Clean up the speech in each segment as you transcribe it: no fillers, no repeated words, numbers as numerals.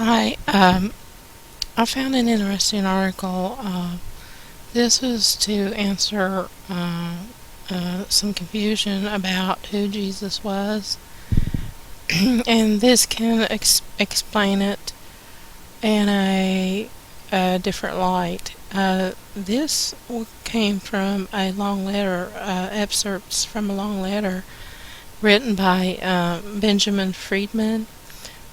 Hi, I found an interesting article. This was to answer some confusion about who Jesus was, and this can explain it in a different light. This came from a long letter, excerpts from a long letter written by Benjamin Freedman.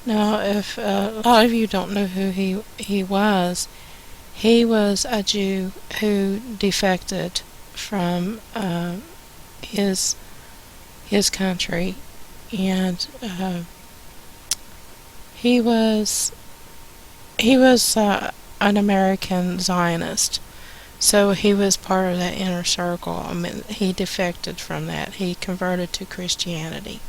Now, if a lot of you don't know who he was a Jew who defected from his his country, and he was an American Zionist. So he was part of that inner circle. I mean, he defected from that. He converted to Christianity.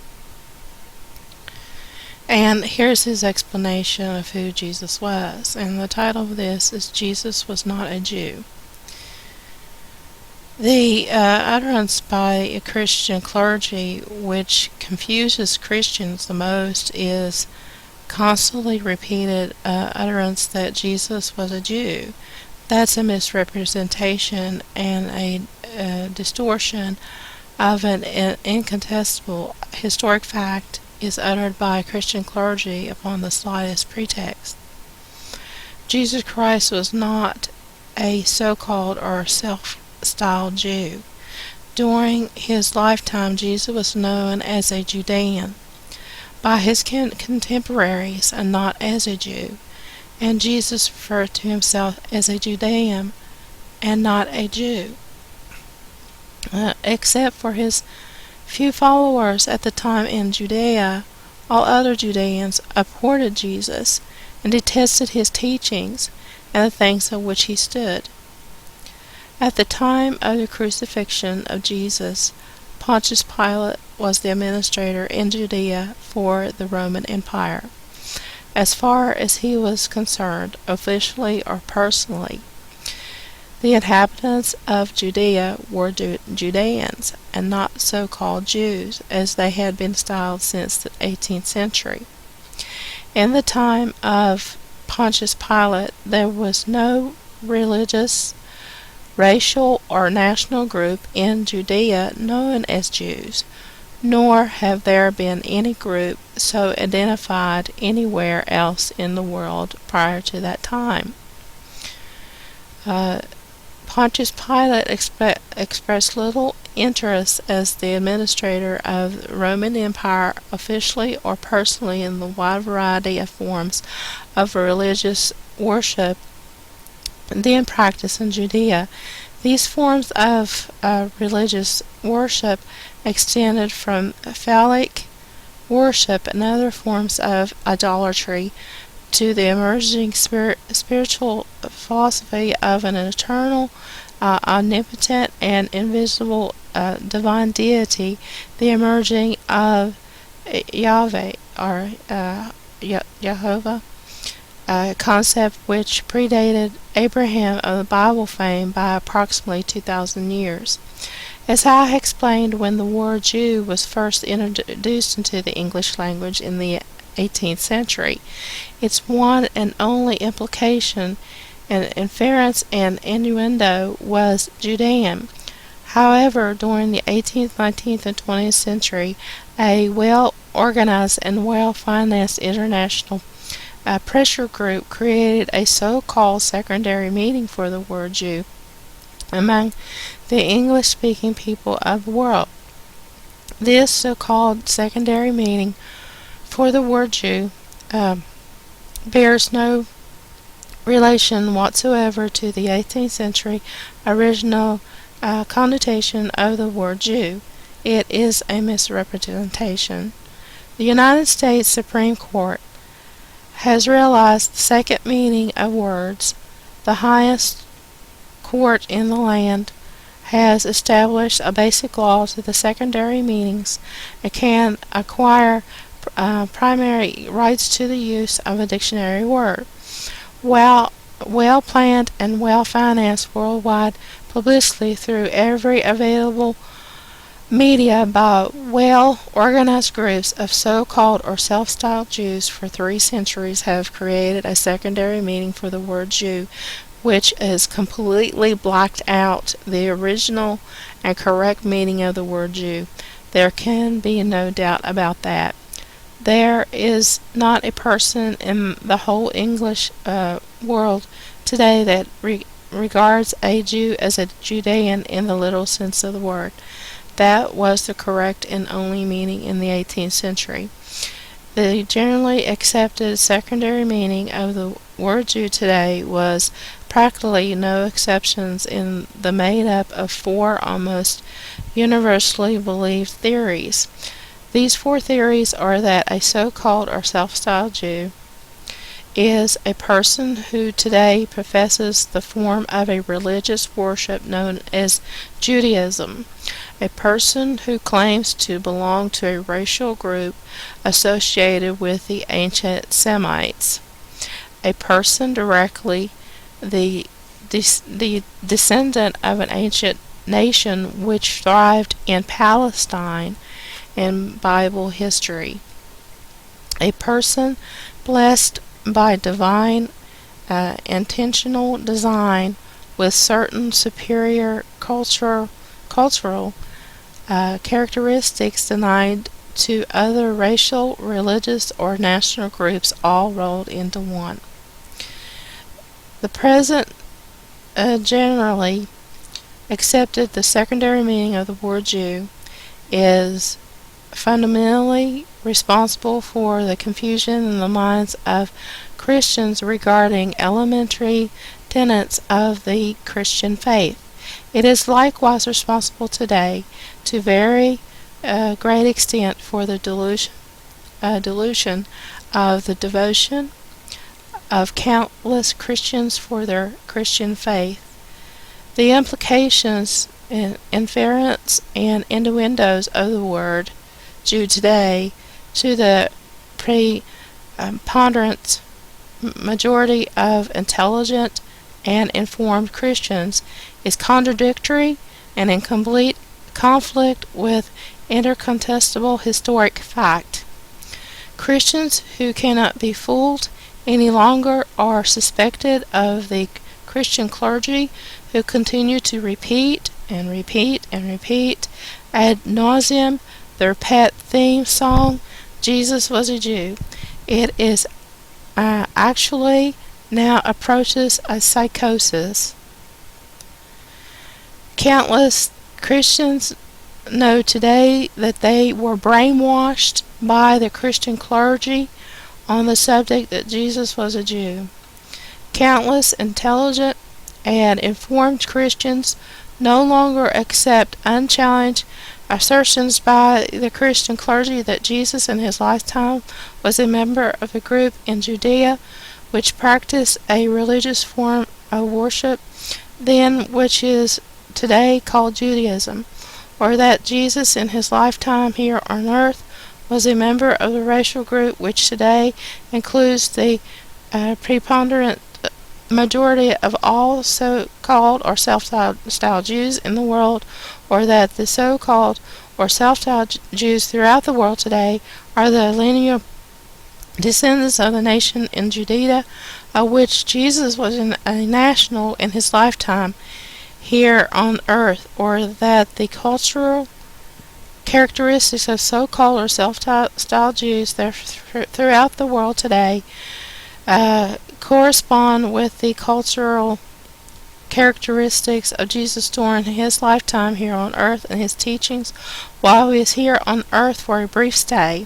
And here's his explanation of who Jesus was. And the title of this is Jesus Was Not a Jew. The utterance by a Christian clergy, which confuses Christians the most, is constantly repeated utterance that Jesus was a Jew. That's a misrepresentation and a distortion of an incontestable historic fact is uttered by Christian clergy upon the slightest pretext. Jesus Christ was not a so-called or self-styled Jew. During his lifetime, Jesus was known as a Judean by his contemporaries and not as a Jew, and Jesus referred to himself as a Judean and not a Jew. Except for his few followers at the time in Judea, all other Judeans abhorred Jesus and detested his teachings and the things on which he stood. At the time of the crucifixion of Jesus, Pontius Pilate was the administrator in Judea for the Roman Empire. As far as he was concerned, officially or personally, the inhabitants of Judea were Judeans, and not so-called Jews, as they had been styled since the 18th century. In the time of Pontius Pilate, there was no religious, racial, or national group in Judea known as Jews, nor have there been any group so identified anywhere else in the world prior to that time. Pontius Pilate expressed little interest as the administrator of the Roman Empire, officially or personally, in the wide variety of forms of religious worship then practiced in Judea. These forms of religious worship extended from phallic worship and other forms of idolatry to the emerging spiritual philosophy of an eternal, omnipotent, and invisible divine deity, the emerging of Yahweh, or Jehovah, a concept which predated Abraham of the Bible fame by approximately 2,000 years. As I explained, when the word Jew was first introduced into the English language in the 18th century, its one and only implication and inference and innuendo was Judean. However, during the 18th, 19th, and 20th century, a well-organized and well-financed international pressure group created a so-called secondary meaning for the word Jew among the English-speaking people of the world. This so-called secondary meaning for the word Jew bears no relation whatsoever to the 18th century original connotation of the word Jew. It is a misrepresentation. The United States Supreme Court has realized the second meaning of words. The highest court in the land has established a basic law to the secondary meanings and can acquire primary rights to the use of a dictionary word. Well-planned and well-financed worldwide publicity through every available Media by well-organized groups of so-called or self-styled Jews for 3 centuries have created a secondary meaning for the word Jew, which has completely blacked out the original and correct meaning of the word Jew. There can be no doubt about that. There is not a person in the whole English world today that regards a Jew as a Judean in the literal sense of the word. That was the correct and only meaning in the 18th century. The generally accepted secondary meaning of the word Jew today was practically no exceptions in the made up of 4 almost universally believed theories. These 4 theories are that a so-called or self-styled Jew is a person who today professes the form of a religious worship known as Judaism, a person who claims to belong to a racial group associated with the ancient Semites, a person directly the descendant of an ancient nation which thrived in Palestine in Bible history, a person blessed by divine intentional design with certain superior cultural characteristics denied to other racial, religious, or national groups, all rolled into one. The present generally accepted the secondary meaning of the word Jew is fundamentally responsible for the confusion in the minds of Christians regarding elementary tenets of the Christian faith. It is likewise responsible today to very great extent for the dilution of the devotion of countless Christians for their Christian faith. The implications, inference, and innuendos of the word Jew today to the preponderant majority of intelligent and informed Christians is contradictory and in complete conflict with incontestable historic fact. Christians who cannot be fooled any longer are suspected of the Christian clergy who continue to repeat and repeat and repeat ad nauseum their pet theme song, Jesus was a Jew. It is actually now approaches a psychosis. Countless Christians know today that they were brainwashed by the Christian clergy on the subject that Jesus was a Jew. Countless intelligent and informed Christians no longer accept unchallenged assertions by the Christian clergy that Jesus in his lifetime was a member of a group in Judea which practiced a religious form of worship then which is today called Judaism, or that Jesus in his lifetime here on earth was a member of the racial group which today includes the preponderant majority of all so-called or self-styled Jews in the world, or that the so-called or self-styled Jews throughout the world today are the lineal descendants of the nation in Judea, of which Jesus was a national in his lifetime here on earth, or that the cultural characteristics of so-called or self-styled Jews throughout the world today correspond with the cultural characteristics of Jesus during his lifetime here on earth and his teachings while he is here on earth for a brief stay.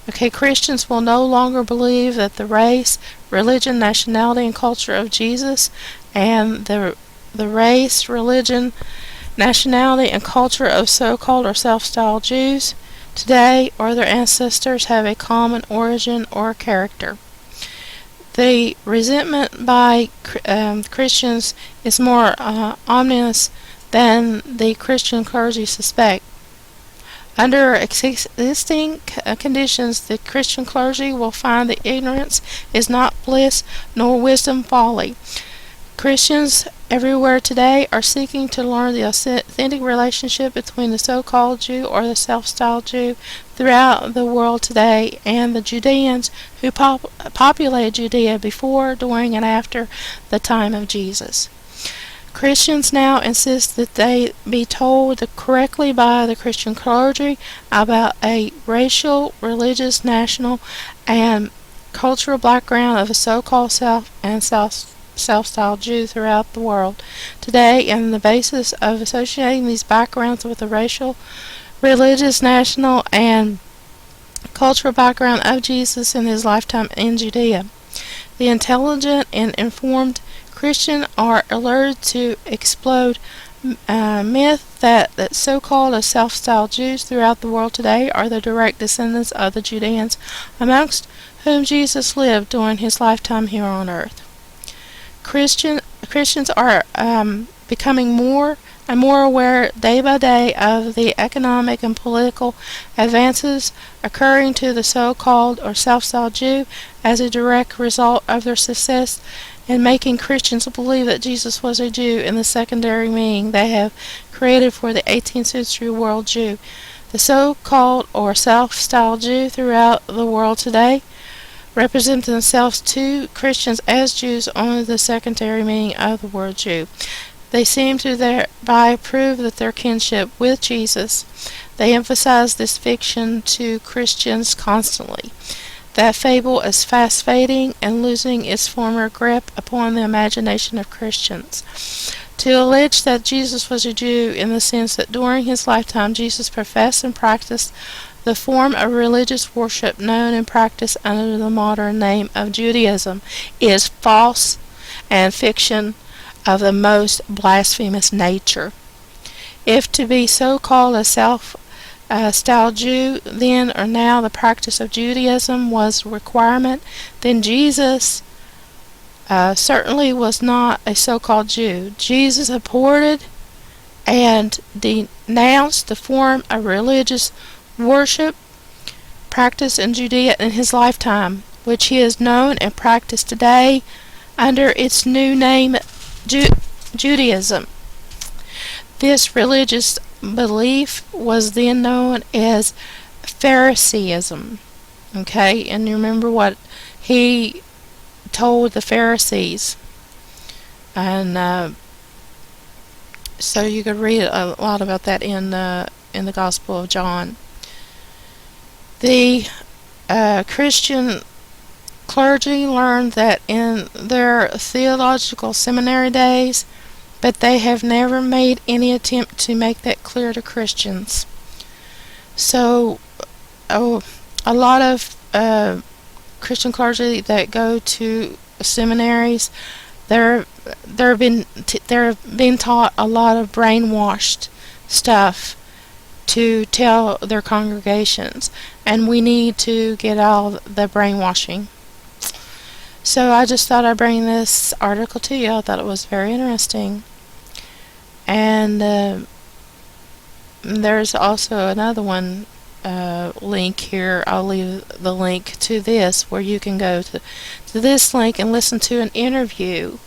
Okay, Christians will no longer believe that the race, religion, nationality, and culture of Jesus and the race, religion, nationality, and culture of so-called or self-styled Jews today or their ancestors have a common origin or character. The resentment by Christians is more ominous than the Christian clergy suspect. Under existing conditions, the Christian clergy will find that ignorance is not bliss nor wisdom folly. Christians everywhere today are seeking to learn the authentic relationship between the so-called Jew or the self-styled Jew throughout the world today and the Judeans who populated Judea before, during, and after the time of Jesus. Christians now insist that they be told correctly by the Christian clergy about a racial, religious, national, and cultural background of the so-called self-styled Jew throughout the world today, and the basis of associating these backgrounds with the racial, religious, national, and cultural background of Jesus in his lifetime in Judea. The intelligent and informed Christian are alerted to explode myth that so-called self-styled Jews throughout the world today are the direct descendants of the Judeans amongst whom Jesus lived during his lifetime here on earth. Christians are becoming more and more aware day by day of the economic and political advances occurring to the so-called or self-styled Jew as a direct result of their success in making Christians believe that Jesus was a Jew in the secondary meaning they have created for the 18th century world Jew. The so-called or self-styled Jew throughout the world today represent themselves to Christians as Jews only the secondary meaning of the word Jew. They seem to thereby prove that their kinship with Jesus. They emphasize this fiction to Christians constantly. That fable is fast fading and losing its former grip upon the imagination of Christians. To allege that Jesus was a Jew in the sense that during his lifetime Jesus professed and practiced the form of religious worship known and practiced under the modern name of Judaism is false and fiction of the most blasphemous nature. If to be so-called a self-styled Jew then or now the practice of Judaism was a requirement, then Jesus certainly was not a so-called Jew. Jesus abhorred and denounced the form of religious worship practiced in Judea in his lifetime, which he is known and practiced today under its new name Judaism. This religious belief was then known as Phariseeism. Okay, and you remember what he told the Pharisees, and so you could read a lot about that in the Gospel of John. The Christian clergy learned that in their theological seminary days, but they have never made any attempt to make that clear to Christians. So, a lot of Christian clergy that go to seminaries, they're being taught a lot of brainwashed stuff to tell their congregations, and we need to get all the brainwashing. So I just thought I'd bring this article to you. I thought it was very interesting. And there's also another one link here. I'll leave the link to this where you can go to this link and listen to an interview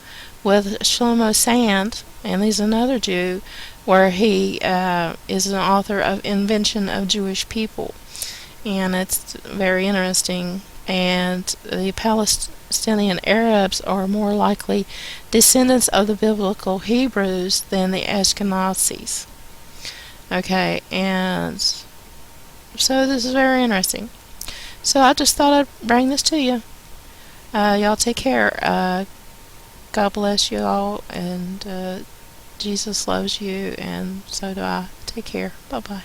with Shlomo Sand, and he's another Jew, where he is an author of Invention of Jewish People. And it's very interesting. And the Palestinian Arabs are more likely descendants of the biblical Hebrews than the Ashkenazis. Okay, and so this is very interesting. So I just thought I'd bring this to you. Y'all take care. God bless you all, and Jesus loves you, and so do I. Take care. Bye-bye.